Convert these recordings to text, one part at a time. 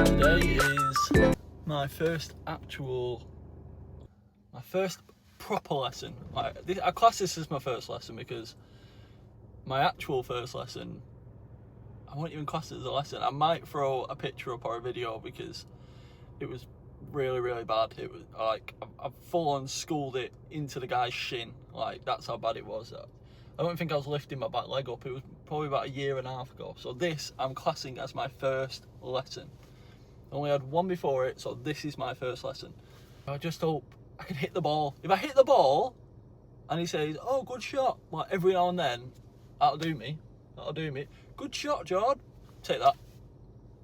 Today is my first proper lesson. I class this as my first lesson because my actual first lesson, I won't even class it as a lesson. I might throw a picture up or a video because it was really, really bad. It was like I full on schooled it into the guy's shin. Like, that's how bad it was. I don't think I was lifting my back leg up. It was probably about a year and a half ago. So this I'm classing as my first lesson. I only had one before it, so this is my first lesson. I just hope I can hit the ball. If I hit the ball and he says, "Oh, good shot," like every now and then, that'll do me. Good shot, Jord. Take that.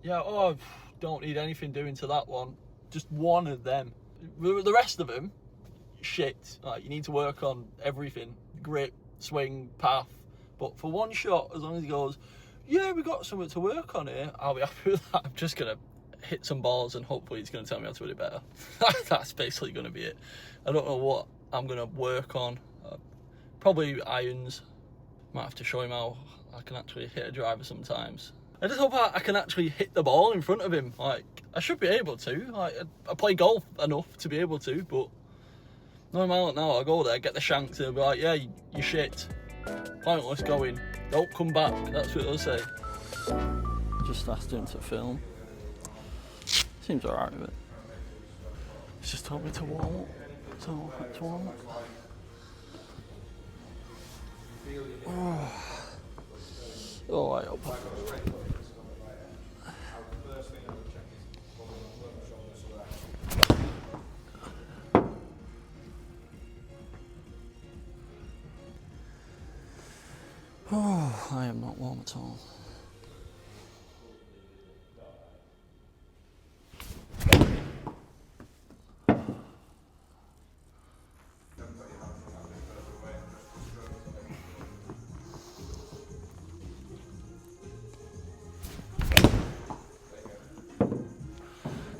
Yeah, oh, don't need anything doing to that one. Just one of them. The rest of them, shit. Like, you need to work on everything. Grip, swing, path. But for one shot, as long as he goes, "Yeah, we got something to work on here," I'll be happy with that. I'm just going to hit some balls and hopefully he's going to tell me how to do it better. That's basically going to be it. I don't know what I'm going to work on. Probably irons. Might have to show him how I can actually hit a driver sometimes. I just hope I can actually hit the ball in front of him. Like, I should be able to. Like, I play golf enough to be able to, but no matter now, I'll go there, get the shanks, and they'll be like, "Yeah, you shit. Pointless going. Don't come back." That's what they'll say. Just asked him to film. Seems alright with it. He's just told me to warm up. So let's warm up. Oh, I hope. Oh, I am not warm at all.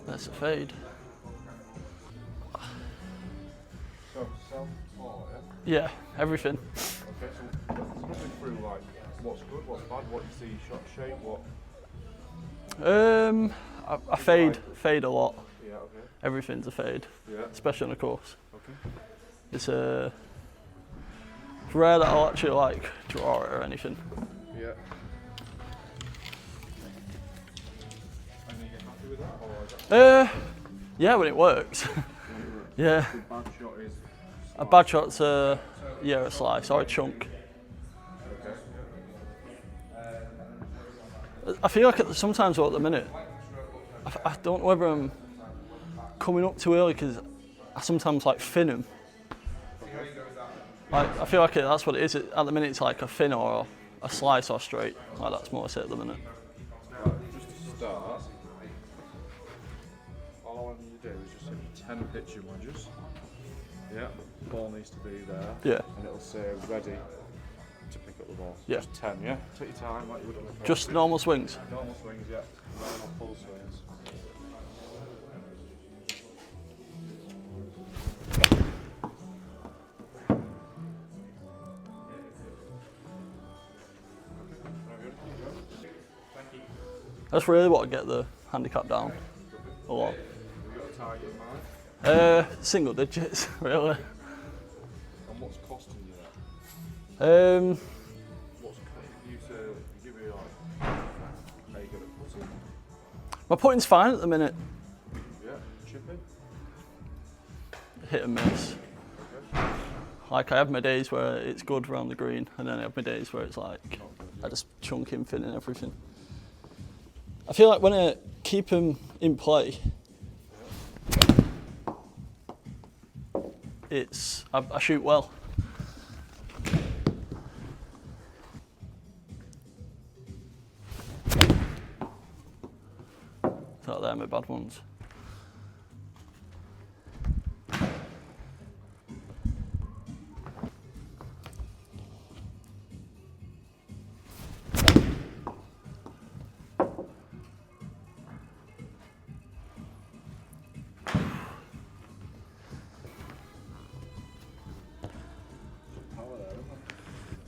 That's a fade. So, self-taught, yeah? Yeah, everything. Okay, so run me through, like, what's good, what's bad, what you see, shot shape, what? I fade a lot. Yeah, okay. Everything's a fade, Yeah. especially on a course. Okay. It's rare that I'll actually like draw it or anything. Yeah. And are you happy with that, or is that? Yeah, when it works. Yeah. The bad shot is? A bad shot's a slice or a chunk. Okay. I feel like sometimes at the minute, I don't know whether I'm coming up too early because I sometimes like fin them. Like, I feel like that's what it is. At the minute it's like a fin or a slice or straight. Like, that's more it at the minute. Right, just to start, all I want you to do is just hit 10 pitching wedges. Yeah, the ball needs to be there. Yeah. And it'll say ready to pick up the ball. Yeah. Just 10, yeah? Take your time like you would on the course. Just normal swings? Normal swings, yeah. Normal full swings. That's really what I get the handicap down a lot. Have you got a target in mind? Single digits, really. And what's costing you that? What's costing you to give me like, how you good at putting? My putting's fine at the minute. Yeah, chipping? Hit and miss. Okay. Like, I have my days where it's good around the green, and then I have my days where it's like, I just chunk him, fin and everything. I feel like when I keep him in play, I shoot well. So they're my bad ones.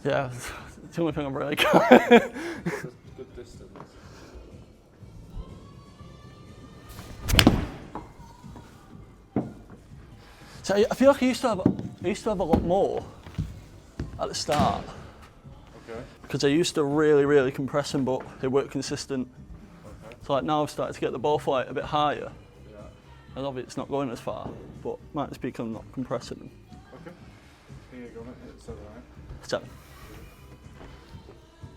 Yeah, it's the only thing I'm really good. Good distance. So I feel like I used to have a lot more at the start. Okay. Because I used to really compress them, but they weren't consistent. Okay. So like now I've started to get the ball flight a bit higher. Yeah. And obviously it's not going as far, but might just be because I'm not compressing them. Okay. Here you go, mate. It's 7, right? 7.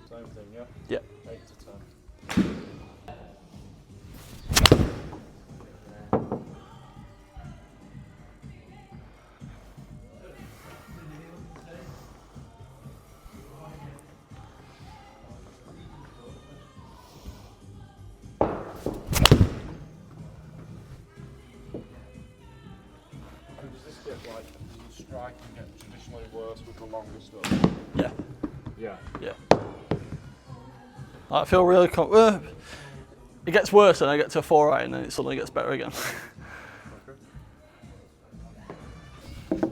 Same thing, yeah? Yeah. 8 to 10. Does this get like, does the striking get traditionally worse with the longer stuff? Yeah. Yeah. Yeah. I feel really it gets worse and I get to a 4 iron and then it suddenly gets better again. Okay.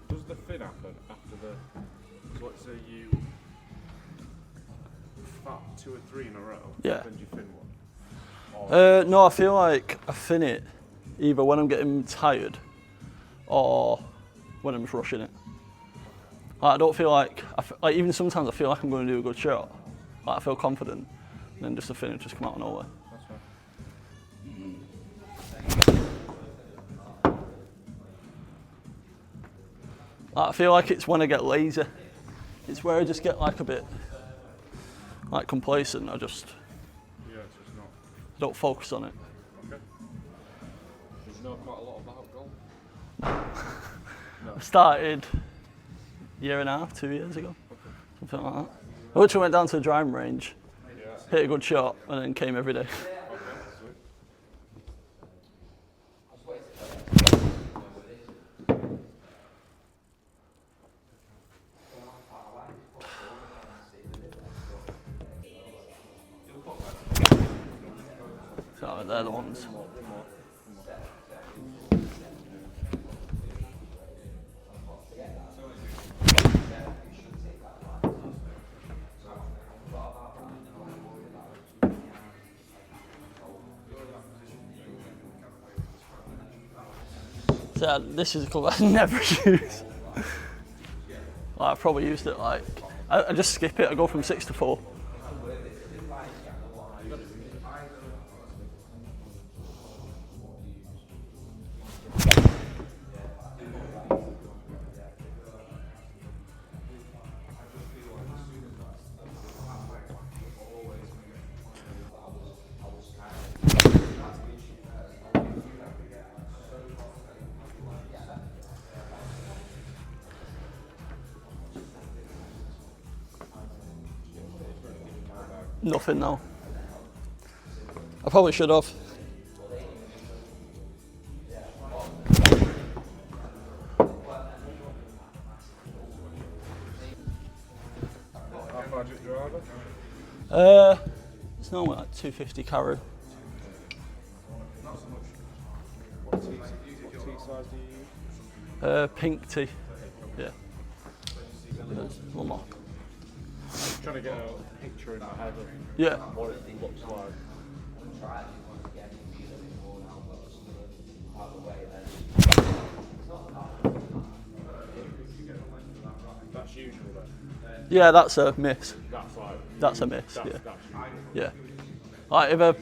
Does the fin happen after the, so let's say you fat 2 or 3 in a row, Yeah. then do you fin one? No, I feel like I fin it either when I'm getting tired or when I'm just rushing it. Like, I don't feel like, even sometimes I feel like I'm going to do a good shot. Like, I feel confident, and then just the finish just come out of nowhere. That's fine. Like, I feel like it's when I get lazy. It's where I just get like a bit like complacent. I just Yeah, it's just not. don't focus on it. Okay. Did you know quite a lot about golf? I started a year and a half, 2 years ago, Okay. something like that. I literally went down to the driving range, Yeah. hit a good shot, and then came every day. Okay, sweet. So they're the ones. So this is a club I never use. Like, I've probably used it like, I just skip it, I go from 6 to 4. Nothing now. I probably should have. Half budget driver? It's normally like 250 carry. Not so much. What T size do you use? Pink tea. Yeah. One more. I'm trying to get a picture in my head of Yeah. what it looks like. That's usual then. Yeah, that's a miss. That's like. That's a miss. That's Yeah. usual. Yeah. Like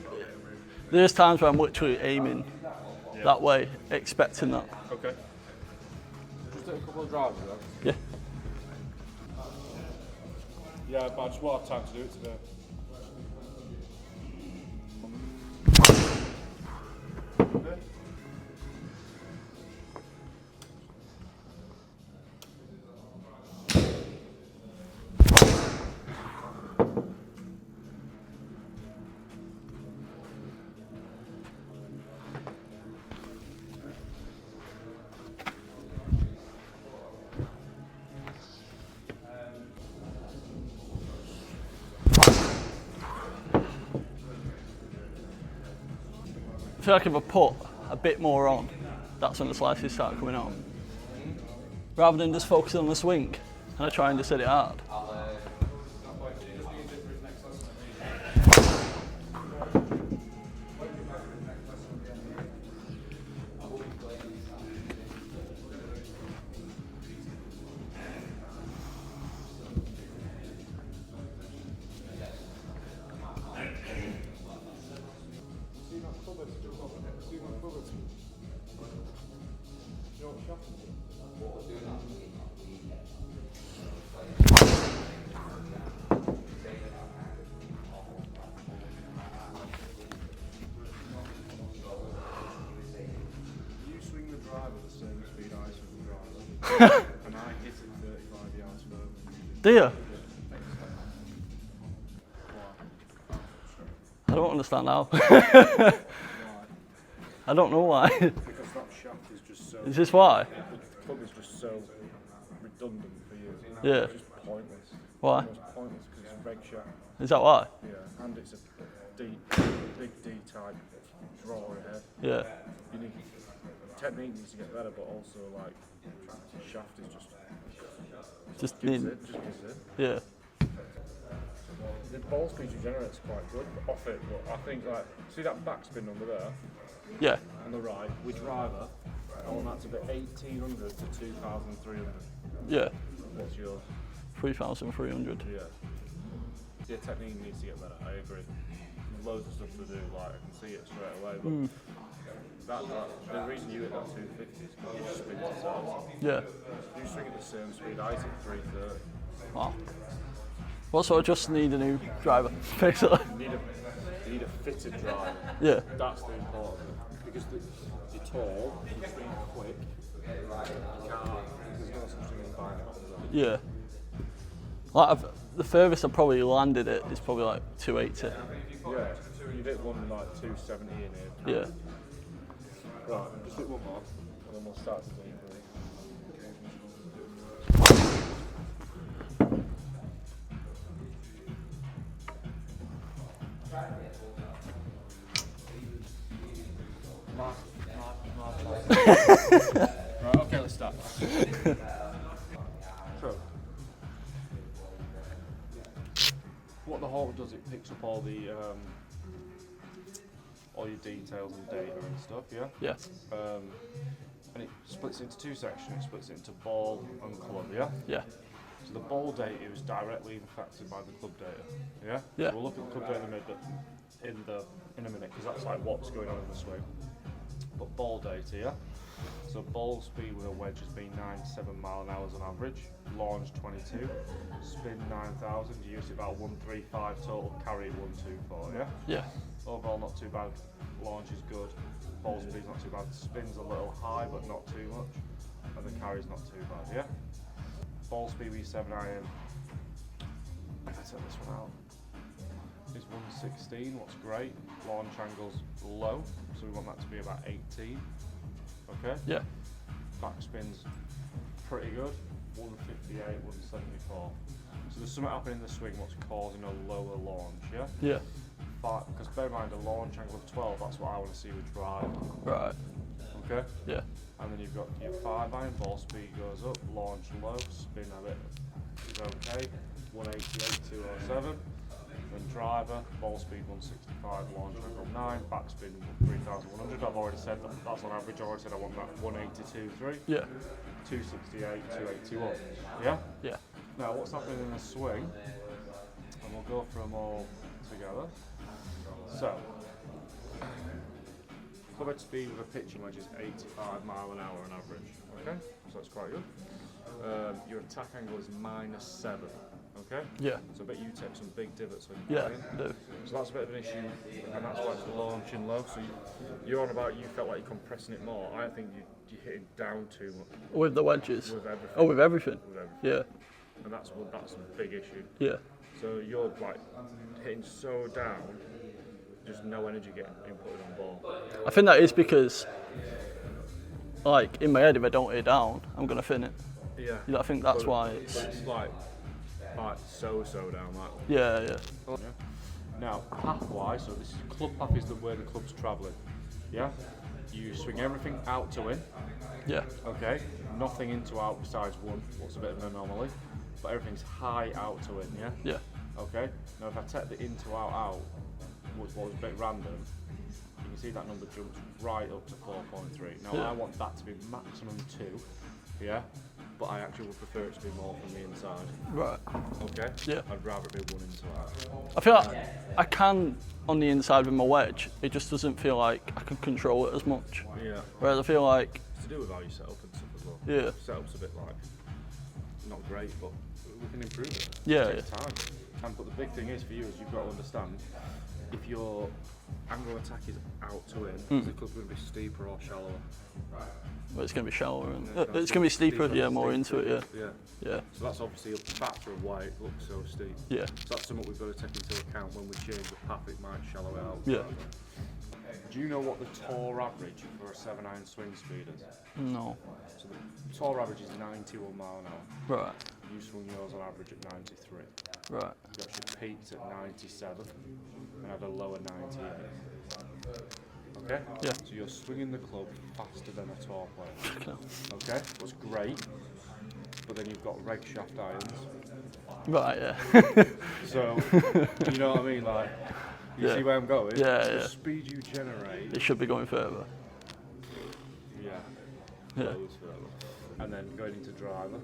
there's times where I'm literally aiming that way, expecting that. Okay. Just do a couple of drives then. Yeah. Yeah, but I just won't have time to do it today. I feel like if I put a bit more on, that's when the slices start coming on. Rather than just focusing on the swing, and I try and just hit it hard. Do you? I don't understand how. I don't know why. Because that shaft is just so... Is this why? The club is just so redundant for you. Yeah. It's just pointless. Why? It's pointless because it's a reg shaft. Is that why? Yeah, and it's a big D-type drawer head. Yeah. You need... Technique needs to get better, but also, like, the shaft is just gives it. Yeah. The ball speed you generate is quite good off it, but I think, like, see that backspin under there? Yeah. On the right, with driver, I want that to be 1800 to 2300. Yeah. What's yours? 3,300. Yeah. Your technique needs to get better, I agree. There's loads of stuff to do, like, I can see it straight away, but the reason you hit that 250 is because you spin it out. Yeah. You swing at the same speed, I hit 330. Wow. What sort of just need a new driver, basically? You need a fitted driver. Yeah. That's the important thing. Because you're tall, you swing quick, you can't, there's no such thing as buying it off the Yeah. Like the furthest I've probably landed it is probably like 280. Yeah, you did one like 270 in here. Yeah. Right, just hit one more, and then we'll start to do it. Right, okay, let's start. So, what the halter does, it picks up all your details and data and stuff, yeah? Yeah. And it splits into two sections. It splits it into ball and club, yeah? Yeah. So the ball data is directly impacted by the club data, yeah? Yeah. So we'll look at the club data in a minute, because that's like what's going on in the swing. But ball data, yeah? So ball speed with a wedge has been 97 mile an hour on average, launch 22, spin 9,000, you use it about 135 total, carry 124, yeah? Yeah. Overall not too bad, launch is good, ball speed's not too bad, spin's a little high but not too much, and the carry's not too bad, yeah? Ball speed with 7 iron, if I set this one out, is 116, what's great, launch angle's low, so we want that to be about 18, okay? Yeah. Backspin's pretty good, 158, 174. So there's something happening in the swing what's causing a lower launch, yeah? Yeah. Because bear in mind, a launch angle of 12, that's what I want to see with drive. Right. Okay? Yeah. And then you've got your 5 iron, ball speed goes up, launch low, spin a bit is okay, 188, 207. Then driver, ball speed 165, launch angle 9, backspin 3,100. I've already said that's on average. I've already said I want that 182.3. Yeah. 268, 281. Yeah? Yeah. Now, what's happening in the swing, and we'll go through them all together. So, club head speed with a pitching wedge is 85 mile an hour on average. Okay, so that's quite good. Your attack angle is -7. Okay. Yeah. So I bet you take some big divots when Yeah. you're playing. Do. So that's a bit of an issue, and that's why it's launching low. So you're on about you felt like you're compressing it more. I think you're hitting down too much. With the wedges. With everything. Oh, with everything. With everything. Yeah. And that's a big issue. Yeah. So you're like hitting so down, just no energy getting inputted on ball. I think that is because, like, in my head, if I don't hit down, I'm gonna fin it. Yeah. I think that's But why it's. it's like so down like. Yeah. Yeah. Yeah. Now path-wise, so this is club path is where the club's travelling. Yeah. You swing everything out to in. Yeah. Okay. Nothing into out besides one. What's a bit of an anomaly, but everything's high out to in. Yeah. Yeah. Okay. Now if I take the into out, what was a bit random, you can see that number jumps right up to 4.3. Now Yeah. I want that to be maximum 2, yeah, but I actually would prefer it to be more from the inside. Right. Okay? Yeah. I'd rather it be 1 into out. I feel like I can on the inside with my wedge. It just doesn't feel like I can control it as much. Yeah. Whereas I feel like. It's to do with how you set up and stuff as well. Yeah. Setup's a bit like, not great, but we can improve it. Yeah. It takes time. But the big thing is for you is you've got to understand, if your angle of attack is out to in, the club's going to be steeper or shallower. Well, it's going to be shallower. And, Yeah, it's going to be steeper, yeah, more into it, yeah. Yeah. So that's obviously a factor of why it looks so steep. Yeah. So that's something we've got to take into account when we change the path. It might shallow it out. Yeah. Do you know what the tour average for a 7-iron swing speed is? No. So the tour average is 91 mile an hour. Right. You swung yours on average at 93. Right. You actually peaked at 97 and had a lower 90. Okay? Yeah. So you're swinging the club faster than a tour player. Okay. Okay? That's great. But then you've got reg shaft irons. Right, yeah. So, you know what I mean? Like, you see where I'm going? Yeah, the yeah. speed you generate. It should be going further. Yeah. Yeah. Goes further. And then going into driver.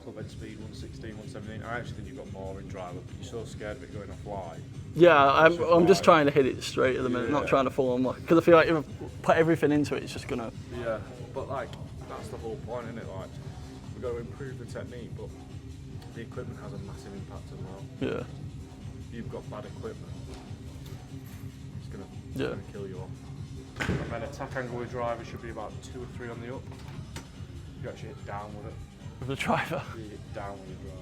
Club head speed 116, 117. I actually think you've got more in driver, but you're so scared of it going off wide. Yeah, I'm just trying to hit it straight at the minute, not Yeah. trying to fall on, because I feel like if I put everything into it, it's just gonna. Yeah, but like that's the whole point, isn't it? Like we've got to improve the technique, but the equipment has a massive impact as well. Yeah. If you've got bad equipment, it's gonna, Yeah. kill you off. And then attack angle with driver should be about 2 or 3 on the up. You actually hit down with it. With the driver. You hit down with your driver.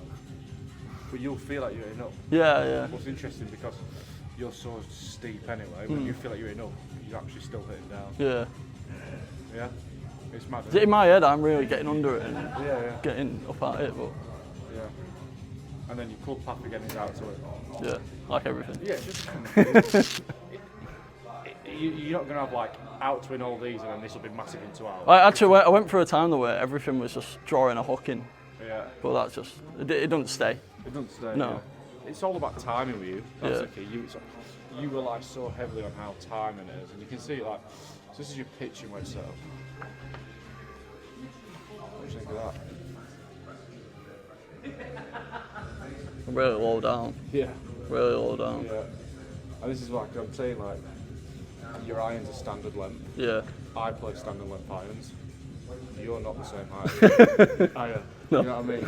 But you'll feel like you're hitting up. Yeah, yeah. What's interesting because you're so steep anyway, when you feel like you're hitting up, you're actually still hitting down. Yeah. Yeah? It's mad. In my head, I'm really getting under it and Yeah. getting up at it, but Yeah. And then your club path again is out to it. yeah, like everything. Yeah, just you're not going to have like out to in all these and then this will be massive into out. I went through a time though where everything was just drawing a hook in, Yeah. but that's just, it doesn't stay. It doesn't stay. No. Yeah. It's all about timing with you. That's Yeah. the key. You rely so heavily on how timing it is, and you can see like, so this is your pitching wedge setup. What do you think of that? Really low down. Yeah. Really low down. Yeah. And this is like I'm saying, like your irons are standard length. Yeah. I play standard length irons. You're not the same height. Are you? No. You know what I mean?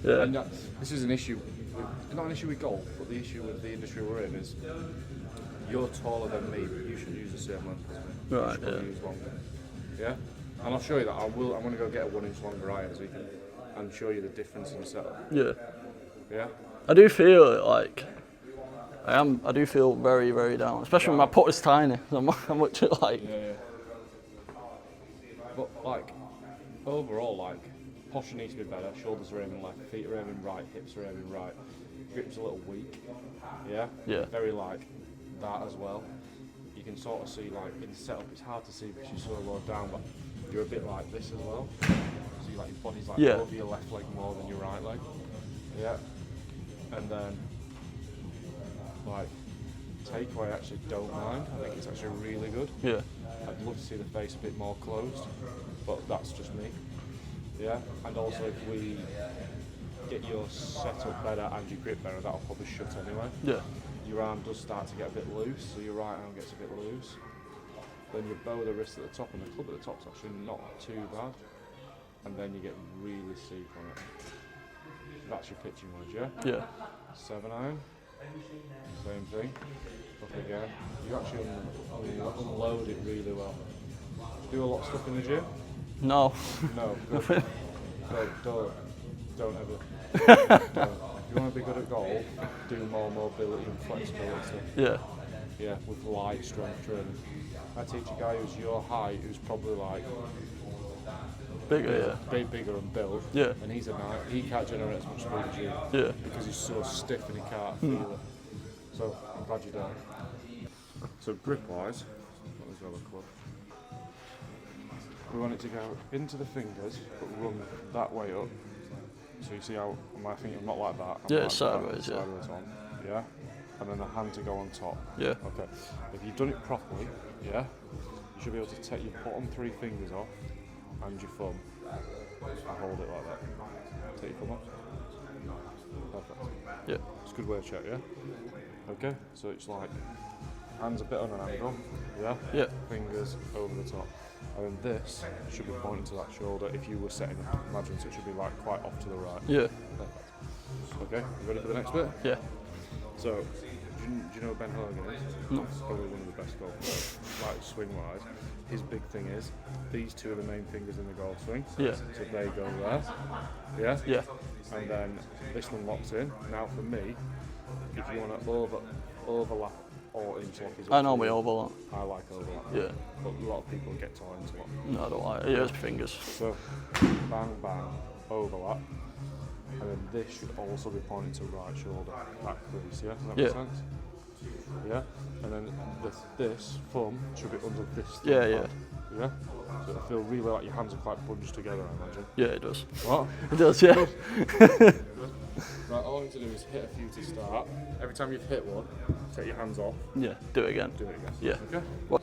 Yeah. And this is an issue. Not an issue with golf, but the issue with the industry we're in is you're taller than me, but you should use the same length as me. Right, You should probably use longer. Yeah? And I'll show you that. I'm going to go get a 1 inch longer iron so you can, and show you the difference in setup. Yeah. Yeah? I do feel it like I do feel very, very down, especially when my putt is tiny. I'm much like. Yeah. But like, overall, like, posture needs to be better. Shoulders are aiming left, feet are aiming right, hips are aiming right. Grip's a little weak. Yeah? Yeah. Very like that as well. You can sort of see like in setup, it's hard to see because you're so low down, but you're a bit like this as well. So you like your body's like over your left leg more than your right leg. Yeah. And then like takeaway, I actually don't mind. I think it's actually really good. Yeah. I'd love to see the face a bit more closed, but that's just me. Yeah, and also if we get your setup better and your grip better, that'll probably shut anyway. Yeah. Your arm does start to get a bit loose, so your right arm gets a bit loose. Then your bow, the wrist at the top, and the club at the top's actually not too bad. And then you get really steep on it. That's your pitching wedge, yeah? Yeah. 7-iron, same thing. Up again. You actually unload it really well. Do a lot of stuff in the gym? No. No. Don't ever. Don't. If you want to be good at golf, do more mobility and flexibility stuff. Yeah. Yeah, with light strength training. I teach a guy who's your height, who's probably like Bigger, yeah. bigger and built. Yeah. And he's he can't generate as much speed as you. Yeah. Because he's so stiff and he can't feel it. So I'm glad you don't. So grip wise, let's have a club. We want it to go into the fingers, but run that way up. So you see how my finger, not like that. I'm Yeah, like it's sideways, that, yeah. sideways on, yeah. And then the hand to go on top. Yeah. Okay. If you've done it properly, yeah, you should be able to take your bottom 3 fingers off and your thumb. And hold it like that. Take your thumb off. Perfect. Yeah. It's a good way to check, yeah. Okay. So it's like hands a bit on an angle, yeah. Yeah. Fingers over the top. And then this should be pointing to that shoulder if you were setting up. Imagine, so it should be like quite off to the right. Yeah. Perfect. Okay, you ready for the next bit? Yeah. So, do you know who Ben Hogan is? No. He's probably one of the best golf players, like swing-wise. His big thing is, these two are the main fingers in the golf swing. Yeah. So they go there. Yeah? Yeah. And then this one locks in. Now for me, if you want to overlap or interlock is I normally overlap. I like overlap. Yeah. But a lot of people get to interlock. No, I don't like it. Yeah, it's fingers. So, bang, bang, overlap. And then this should also be pointing to right shoulder, back crease, yeah? Does that make sense? Yeah? And then this thumb should be under this thumb pad. Yeah? So it'll feel really like your hands are quite bunched together, I imagine. Yeah, it does. What? It does, yeah. Right, all I need to do is hit a few to start. Every time you've hit one, take your hands off. Yeah, do it again. Do it again. Yeah. Okay? What?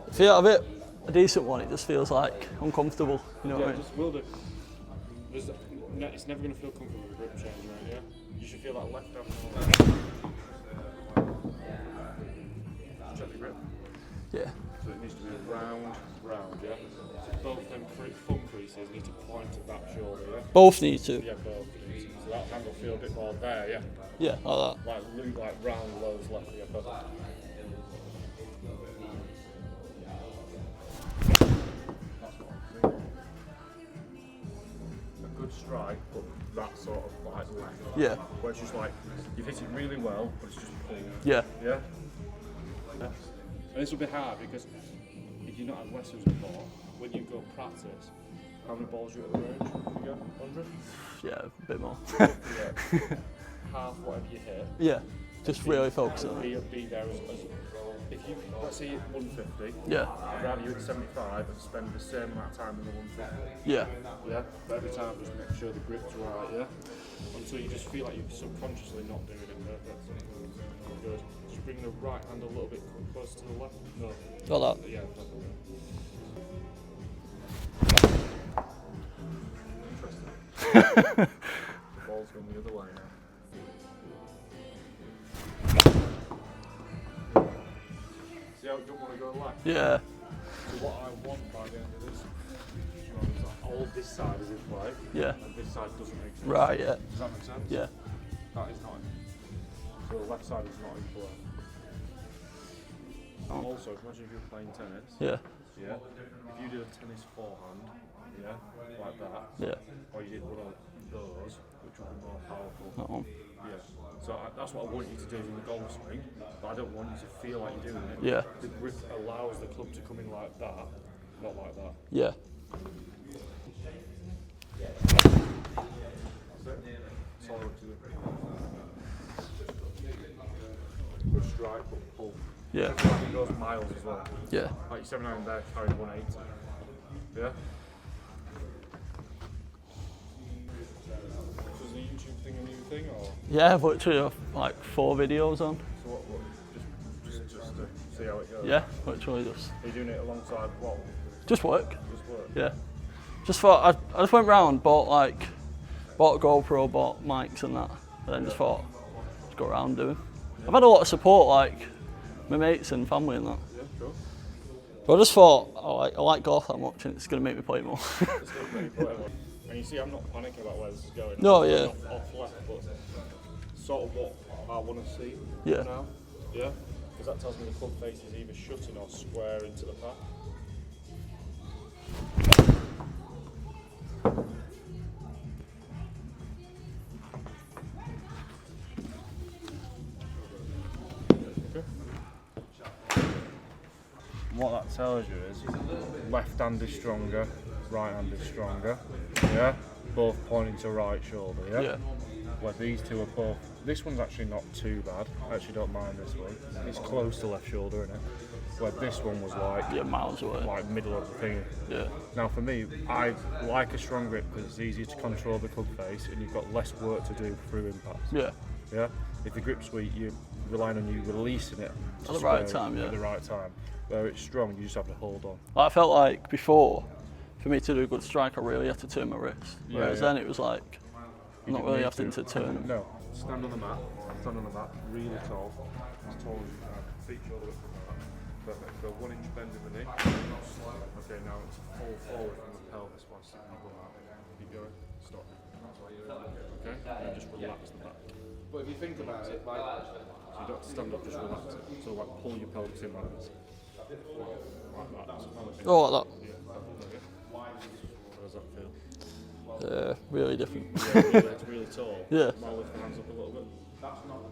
If you have it a decent one, it just feels like uncomfortable. You know what I mean? Just will do. It's never going to feel comfortable with a grip change, right? Yeah. You should feel that left arm. Check the grip. Yeah. So it needs to be round, yeah. So both them thumb creases need to point at that shoulder, yeah. Both need to. Yeah, both. So that hand will feel a bit more there, yeah. Yeah, like that. Like round lows left, yeah, perfect. A good strike, but that sort of like left. Yeah. Where it's just like, you've hit it really well, but it's just pulled. Yeah. Yeah? And this will be hard because if you've not had lessons before, when you go practice, how many balls you at the range? You go 100? Yeah, a bit more. Yeah. Half whatever you hit. Yeah. Just really focus on it. Be there as if you, let's say, 150, Yeah. I'd rather you at 75 and spend the same amount of time in the 150. Yeah. Yeah? But every time just make sure the grip's right, yeah? Until you just feel like you're subconsciously not doing it perfect. Good. Just bring the right hand a little bit closer to the left. No. Got that. Yeah, definitely. Interesting. The ball's going the other way now. See how you don't want to go left? Yeah. So what I want by the end of this is that all this side is in play, Yeah. and this side doesn't make sense. Right, yeah. Does that make sense? Yeah. That is not. So the left side is not in play. Also, imagine if you're playing tennis. Yeah. Yeah. If you did a tennis forehand, yeah, like that. Yeah. Or you did one of those, which would be more powerful. That one. Yeah. So that's what I want you to do in the golf swing, but I don't want you to feel like you're doing it. Yeah. The grip allows the club to come in like that, not like that. Yeah. That's it. That's all I want to do. Good strike, but pull. Yeah. It goes miles as well. Yeah. Like your 7-9 there carried 180. Yeah? Was the YouTube thing a new thing, or? Yeah, I've literally have like 4 videos on. So what just to see how it goes? Yeah, literally just. Are you doing it alongside what? Just work. Just work? Yeah. Just thought, I just went round, bought a GoPro, bought mics and that, and then just thought, just go around doing. I've had a lot of support, like my mates and family and that. Yeah, cool. But I just thought, I like golf that much and it's going to make me play more. It's going to make you play. And you see, I'm not panicking about where this is going. No, yeah. Off left, but sort of what I want to see Yeah. now. Yeah? Because that tells me the club face is either shutting or square into the path. What that tells you is left hand is stronger, right hand is stronger, yeah? Both pointing to right shoulder, yeah? Yeah. Where these two are both, this one's actually not too bad, I actually don't mind this one. It's close to left shoulder, isn't it? Where this one was like, Yeah, miles away. like middle of the thing. Yeah. Now for me, I like a strong grip because it's easier to control the club face and you've got less work to do through impact. Yeah. Yeah? If the grip's weak, you're relying on you releasing it At the right time, At yeah. the right time. Where it's strong, you just have to hold on. Like, I felt like before, for me to do a good strike, I really had to turn my wrist. Whereas then it was like, I'm not really having to turn them. No, stand on the mat, really tall, as tall as you can, feet shoulder width from the mat. Perfect, go 1 inch bend in the knee. Okay, now it's full forward from the pelvis while sitting your bum out. Keep going, stop. Okay, and just relax the back. But if you think about it, like, so you don't have to stand up, just relax it. So like pull your pelvis in like this. Like that. Oh, like that. Yeah, okay. How does that feel? Really different. Yeah, it's really tall. Yeah. Might lift the hands up a little bit.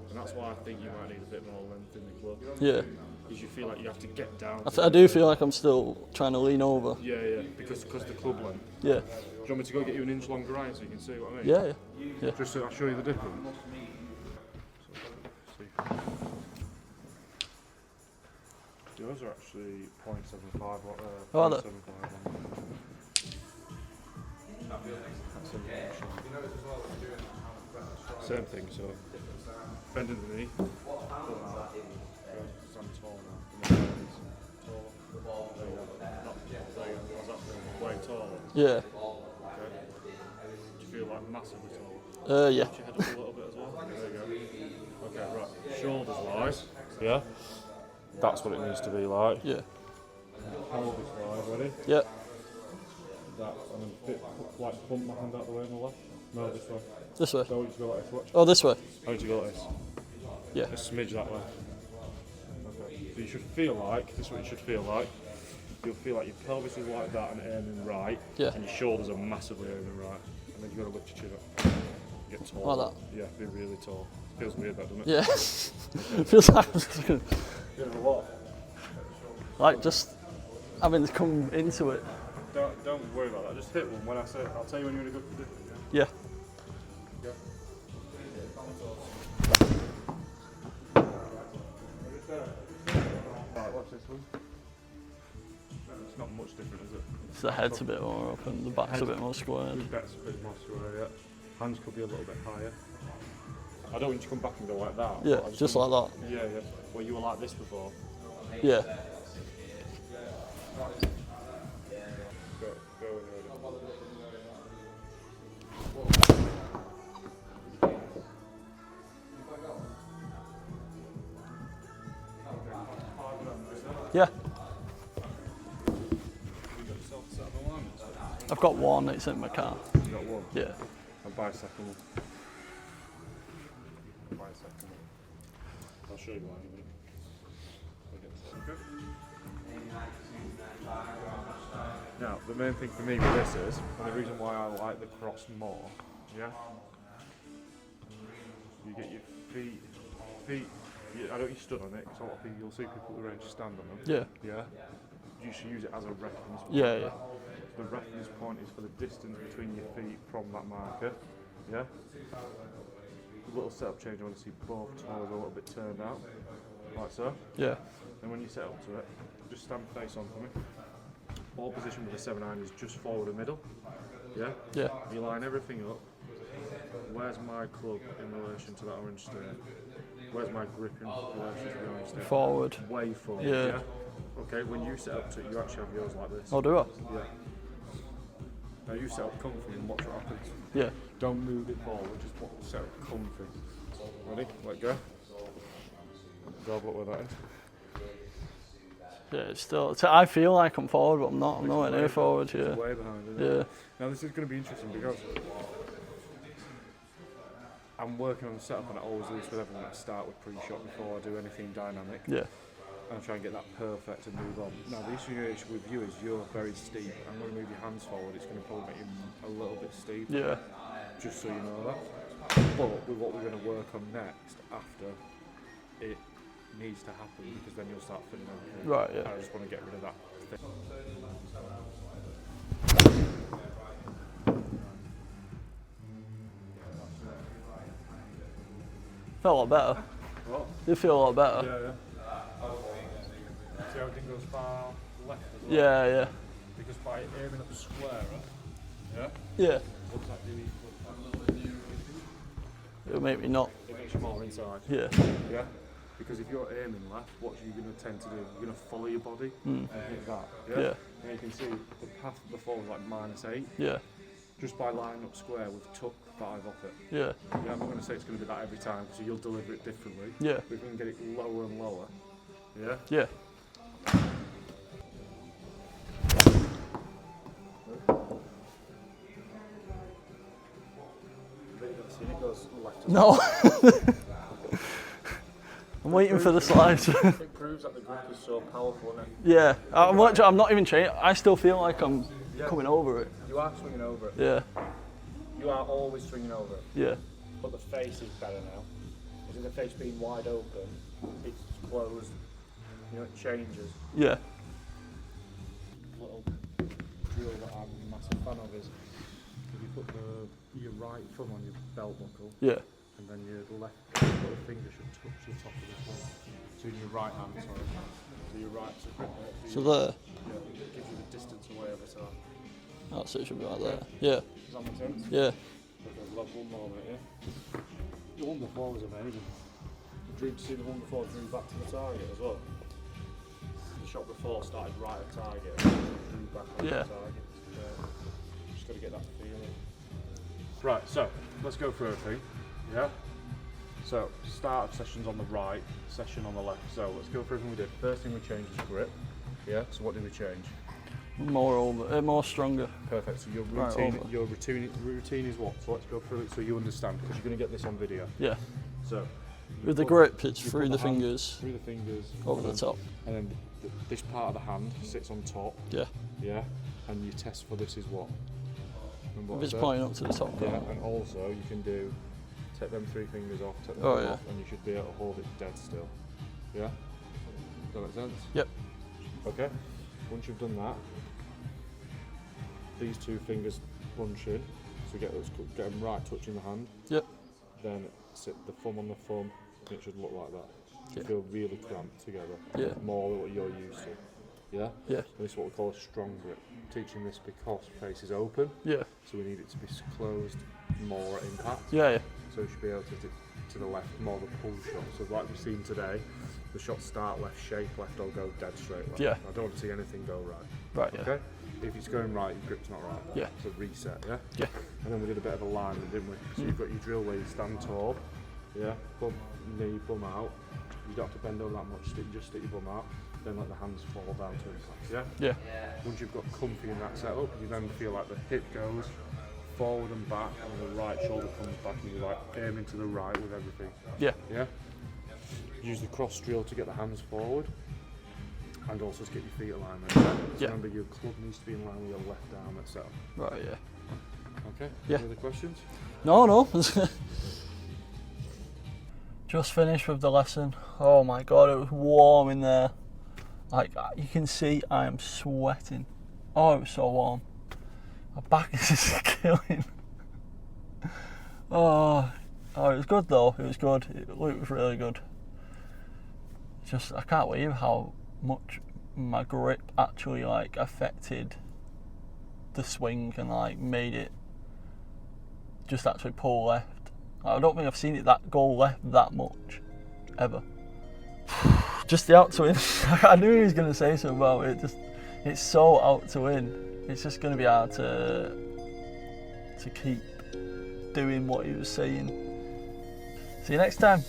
And that's why I think you might need a bit more length in the club. Yeah. Because you feel like you have to get down. I do feel like I'm still trying to lean over. Yeah, because the club length. Yeah. Do you want me to go get you an inch longer iron so you can see what I mean? Yeah. Just so I'll show you the difference. So, see. Yours are actually 0.75. Oh, look. 0.75. Same thing, so bend in the knee. I'm tall now. Taller. There you go. Not there you go. How's that feel? Way taller. Yeah. Okay. Do you feel like massively taller? Yeah. Lift your head up a little bit as well. There you go. Okay, right. Shoulders wise. Yeah. That's what it needs to be like. Yeah. Pelvis wise, ready? Yeah. That, and then a bit, like bump my hand out the way on the left. No, this way. This way. So I want you to go like this, watch. Oh, this way. I want you to go like this. Yeah. A smidge that way. Okay. So you should feel like, this is what you should feel like. You'll feel like your pelvis is like that and aiming right. Yeah. And your shoulders are massively aiming right. And then you've got to lift your chin up. Get tall. Like that? Yeah, be really tall. Feels weird that, doesn't it? Yeah. It feels like I'm just gonna, You know what? like just having to come into it. Don't worry about that. Just hit one when I say it. I'll tell you when you're in a good position. Yeah. Yeah. Right, watch this one. It's not much different, is it? So the head's a bit more up and the back's a bit more squared. The back's a bit more square, yeah. Hands could be a little bit higher. I don't want you to come back and go like that. Yeah, I just want- like that. Yeah. Well, you were like this before. Yeah. Go when you're ready. Yeah. You got yourself a set of alignments? I've got one, it's in my car. You got one? Yeah. I'll buy a second one. Buy a second one. I'll show you why in a minute. Okay. Now, the main thing for me with this is, and the reason why I like the cross more, yeah? You get your feet, I know you stood on it, because a lot of people, you'll see people at the range stand on them. Yeah. Yeah? You should use it as a reference point. Yeah. The reference point is for the distance between your feet from that marker. Yeah? A little setup change, I want to see both toes a little bit turned out, like so. Yeah. And when you set up to it, just stand face on for me. All position with the 7-iron is just forward and middle. Yeah? Yeah. You line everything up. Where's my club in relation to that orange stain? Where's my grip in relation to the orange stain? Forward. Way forward. Yeah. Okay, when you set up to it, you actually have yours like this. Oh, do I? Yeah. Now you set up comfy and watch what happens. Yeah. Don't move it forward, just set up comfy. Ready? Let go. Grab what that is. Yeah, it's still. I feel like I'm forward, but I'm not. I'm nowhere near forward. Yeah. It's way behind, isn't Yeah. it? Now this is going to be interesting because I'm working on the setup and I always do this with everyone. I start with pre-shot before I do anything dynamic. Yeah. And I try and get that perfect and move on. Now the issue with you is you're very steep. I'm going to move your hands forward. It's going to probably make you a little bit steep. Yeah. Just so you know that. But with what we're going to work on next after it needs to happen, because then you'll start fitting everything. Right. Yeah. I just want to get rid of that thing. Felt a lot better. What? Did feel a lot better. Yeah. See how everything goes far left as well? Yeah. Because by aiming up squarer, Yeah. what's that do equal? It'll make me not. It makes you more inside. Yeah. Yeah? Because if you're aiming left, what you're going to tend to do, you're going to follow your body Mm. and hit that. Yeah. And you can see the path before was like -8. Yeah. Just by lining up square, we've took 5 off it. Yeah. Yeah, I'm not going to say it's going to be that every time, so you'll deliver it differently. Yeah. But if we can get it lower and lower, yeah? Yeah. It goes left. No. I'm waiting for the slice. It proves that the grip is so powerful, isn't it? Yeah. I'm not even changing. I still feel like I'm coming over it. You are swinging over it. Yeah. You are always swinging over it. Yeah. But the face is better now. Instead of the face being wide open, it's closed. You know, it changes. Yeah. Little drill that I'm a massive fan of is if you put your right thumb on your belt buckle, Yeah. and then your left little finger should touch the top of the thumb. So in your right hand, sorry. So your right to grip it. So there. Yeah, it gives you the distance away every time. That's it. Should be like that. Yeah. Does that make sense? Yeah. Okay, we'll have one more minute, yeah? The one before was amazing. Did you see the one before drew back to the target as well? The shot before started right at target, drew back on the target. Just got to get that feeling. Right, so let's go through everything. Yeah? So, start of sessions on the right, session on the left. So, let's go through everything we did. First thing we changed was grip. Yeah? So, what did we change? More stronger. Perfect. So your Right, routine, over. your routine is what? So let's go through it so you understand, because you're going to get this on video. Yeah. So With the grip, it's you through put the hand fingers, through the fingers, over the top. and then this part of the hand sits on top. Yeah. Yeah. And your test for this is what? Remember what If it's I said? pointing up to the top. Yeah. And also you can do take them 3 fingers off, take them Oh, yeah. off, and you should be able to hold it dead still. Yeah. Does that make sense? Yep. Okay. Once you've done that, these 2 fingers bunch in, so get them right touching the hand. Yep. Then sit the thumb on the thumb, and it should look like that. So you Yeah. feel really cramped together. Yeah. More than what you're used to. Yeah? Yeah. And this is what we call a strong grip. Teaching this because face is open, Yeah. so we need it to be closed more at impact. Yeah. Yeah. So we should be able to the left, more of a pull shot. So like we've seen today, the shots start left, shape left, or go dead straight left. Yeah. I don't want to see anything go right. Right. Yeah. Okay? If it's going right, your grip's not right. Yeah. So reset, yeah? Yeah. And then we did a bit of alignment, didn't we? So you've got your drill where you stand tall, yeah? Bum, knee, bum out. You don't have to bend over that much, just stick your bum out. Then let the hands fall down to impact, yeah? Yeah. Once you've got comfy in that setup, you then feel like the hip goes forward and back, and the right shoulder comes back, and you're like aiming to the right with everything. Yeah. Yeah? Use the cross drill to get the hands forward, and also to get your feet aligned. So Yeah. remember, your club needs to be in line with your left arm at setup. Right. Yeah. Okay? Yeah. Any other questions? No. Just finished with the lesson. Oh my god, it was warm in there. Like you can see, I am sweating. Oh, it was so warm. My back is just killing. Oh, it was good though. It was good. It was really good. Just I can't believe how much my grip actually like affected the swing and like made it just actually pull left. I don't think I've seen it that go left that much ever. Just the out to win. I knew he was going to say something about it. Just it's so out to win. It's just going to be hard to keep doing what he was saying. See you next time.